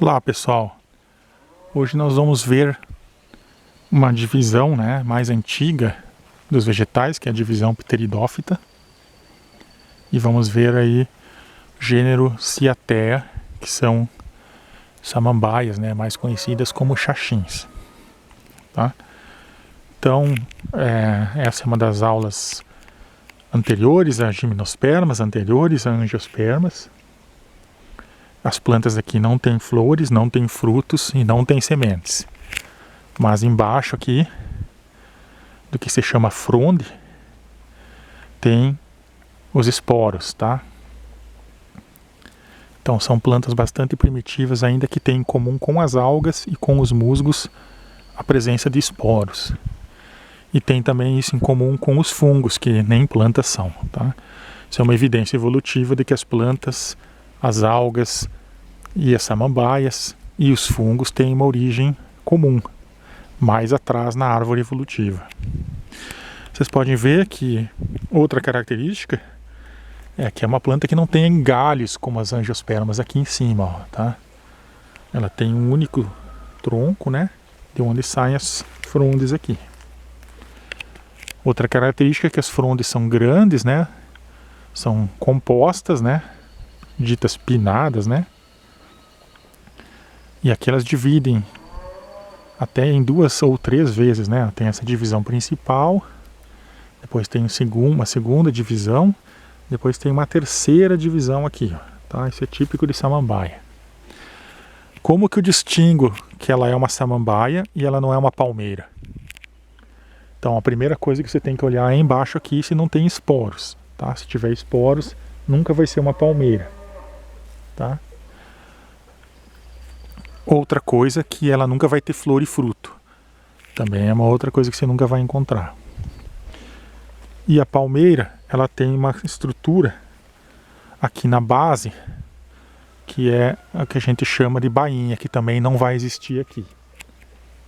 Olá pessoal, hoje nós vamos ver uma divisão mais antiga dos vegetais, que é a divisão Pteridófita, e vamos ver aí o gênero Cyathea, que são samambaias, mais conhecidas como xaxins. Tá? Então, essa é uma das aulas anteriores a gimnospermas, anteriores a angiospermas. As plantas aqui não têm flores, não têm frutos e não têm sementes. Mas embaixo aqui, do que se chama fronde, tem os esporos, tá? Então são plantas bastante primitivas, ainda que têm em comum com as algas e com os musgos a presença de esporos. E tem também isso em comum com os fungos, que nem plantas são, tá? Isso é uma evidência evolutiva de que as plantas, as algas e as samambaias e os fungos têm uma origem comum, mais atrás na árvore evolutiva. Vocês podem ver que outra característica é que é uma planta que não tem galhos como as angiospermas aqui em cima, ó, tá? Ela tem um único tronco, de onde saem as frondes aqui. Outra característica é que as frondes são grandes, são compostas, ditas pinnadas, e aqui elas dividem até em 2 ou 3 vezes, Tem essa divisão principal, depois tem uma segunda divisão, depois tem uma terceira divisão aqui, tá? Isso é típico de samambaia. Como que eu distingo que ela é uma samambaia e ela não é uma palmeira? Então a primeira coisa que você tem que olhar é embaixo aqui se não tem esporos, tá? Se tiver esporos, nunca vai ser uma palmeira, tá? Outra coisa que ela nunca vai ter flor e fruto. Também é uma outra coisa que você nunca vai encontrar. E a palmeira, ela tem uma estrutura aqui na base, que é a que a gente chama de bainha, que também não vai existir aqui.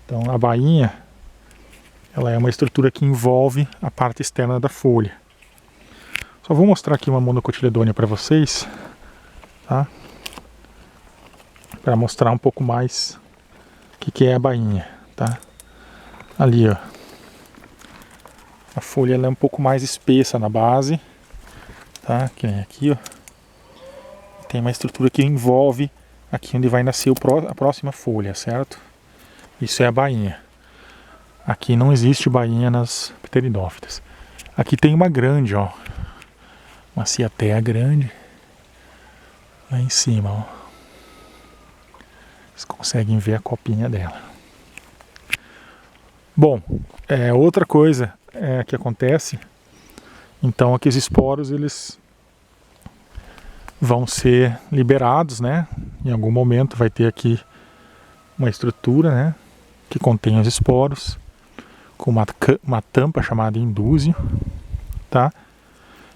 Então a bainha, ela é uma estrutura que envolve a parte externa da folha. Só vou mostrar aqui uma monocotiledônia para vocês, tá? Para mostrar um pouco mais o que é a bainha, tá? Ali, ó. A folha ela é um pouco mais espessa na base, tá? Que nem aqui, ó. Tem uma estrutura que envolve aqui onde vai nascer a próxima folha, certo? Isso é a bainha. Aqui não existe bainha nas pteridófitas. Aqui tem uma grande, ó. Uma Cyathea grande. Lá em cima, ó. Vocês conseguem ver a copinha dela. Bom, outra coisa que acontece, então aqui os esporos eles vão ser liberados, Em algum momento vai ter aqui uma estrutura, que contém os esporos, com uma tampa chamada indúzio, tá?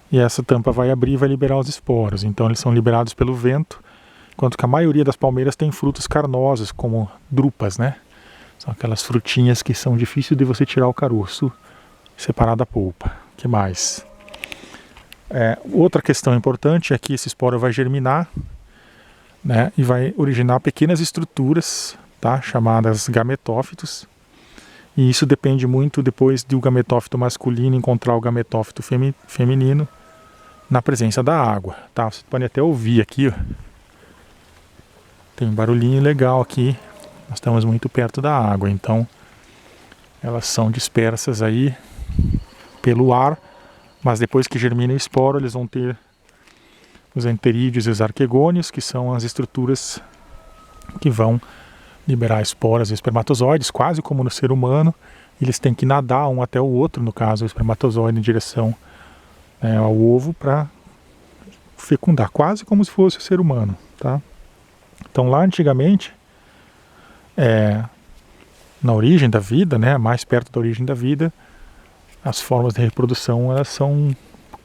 E essa tampa vai abrir e vai liberar os esporos. Então eles são liberados pelo vento, enquanto que a maioria das palmeiras tem frutos carnosos, como drupas, São aquelas frutinhas que são difíceis de você tirar o caroço e separar da polpa. O que mais? Outra questão importante é que esse esporo vai germinar, e vai originar pequenas estruturas, tá? Chamadas gametófitos. E isso depende muito depois do gametófito masculino encontrar o gametófito feminino na presença da água, tá? Você pode até ouvir aqui, ó. Tem um barulhinho legal aqui. Nós estamos muito perto da água, então elas são dispersas aí pelo ar, mas depois que germina o esporo, eles vão ter os enterídeos e os arquegônios, que são as estruturas que vão liberar esporas e espermatozoides, quase como no ser humano. Eles têm que nadar um até o outro, no caso o espermatozoide em direção ao ovo para fecundar, quase como se fosse o ser humano, tá? Então lá antigamente, na origem da vida, mais perto da origem da vida, as formas de reprodução elas são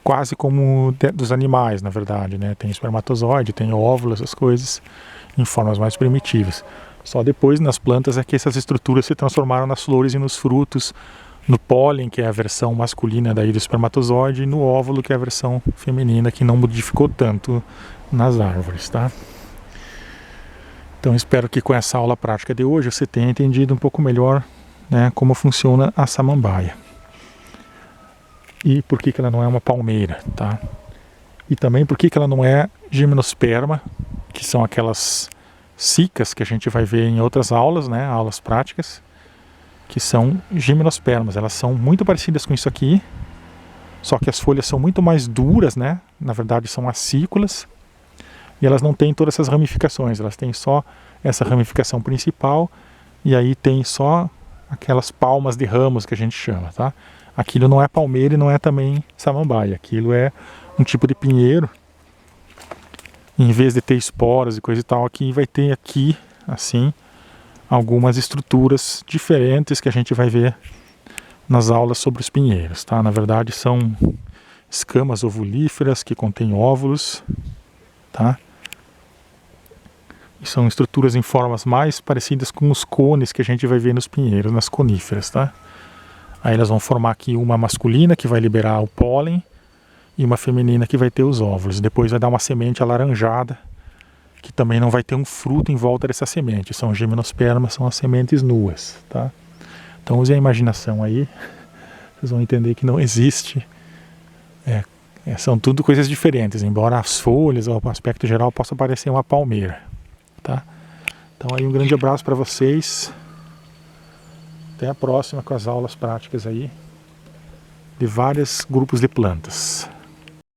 quase como dos animais, na verdade, Tem espermatozoide, tem óvulo, essas coisas, em formas mais primitivas. Só depois nas plantas é que essas estruturas se transformaram nas flores e nos frutos, no pólen, que é a versão masculina daí do espermatozoide, e no óvulo, que é a versão feminina, que não modificou tanto nas árvores, tá? Então espero que com essa aula prática de hoje você tenha entendido um pouco melhor, né, como funciona a samambaia. E por que ela não é uma palmeira, tá? E também por que ela não é gimnosperma, que são aquelas cicas que a gente vai ver em outras aulas, né, aulas práticas, que são gimnospermas. Elas são muito parecidas com isso aqui, só que as folhas são muito mais duras, né? Na verdade são acículas, e elas não têm todas essas ramificações, elas têm só essa ramificação principal, e aí tem só aquelas palmas de ramos que a gente chama, tá? Aquilo não é palmeira e não é também samambaia, aquilo é um tipo de pinheiro. Em vez de ter esporas e coisa e tal, aqui vai ter aqui, assim, algumas estruturas diferentes que a gente vai ver nas aulas sobre os pinheiros, tá? Na verdade são escamas ovulíferas que contêm óvulos, tá? E são estruturas em formas mais parecidas com os cones que a gente vai ver nos pinheiros, nas coníferas, tá? Aí elas vão formar aqui uma masculina que vai liberar o pólen e uma feminina que vai ter os óvulos. Depois vai dar uma semente alaranjada, que também não vai ter um fruto em volta dessa semente. São gimnospermas, são as sementes nuas, tá? Então use a imaginação aí, vocês vão entender que não existe. São tudo coisas diferentes, embora as folhas, o aspecto geral, possa parecer uma palmeira, tá? Então aí um grande abraço para vocês. Até a próxima com as aulas práticas aí de vários grupos de plantas.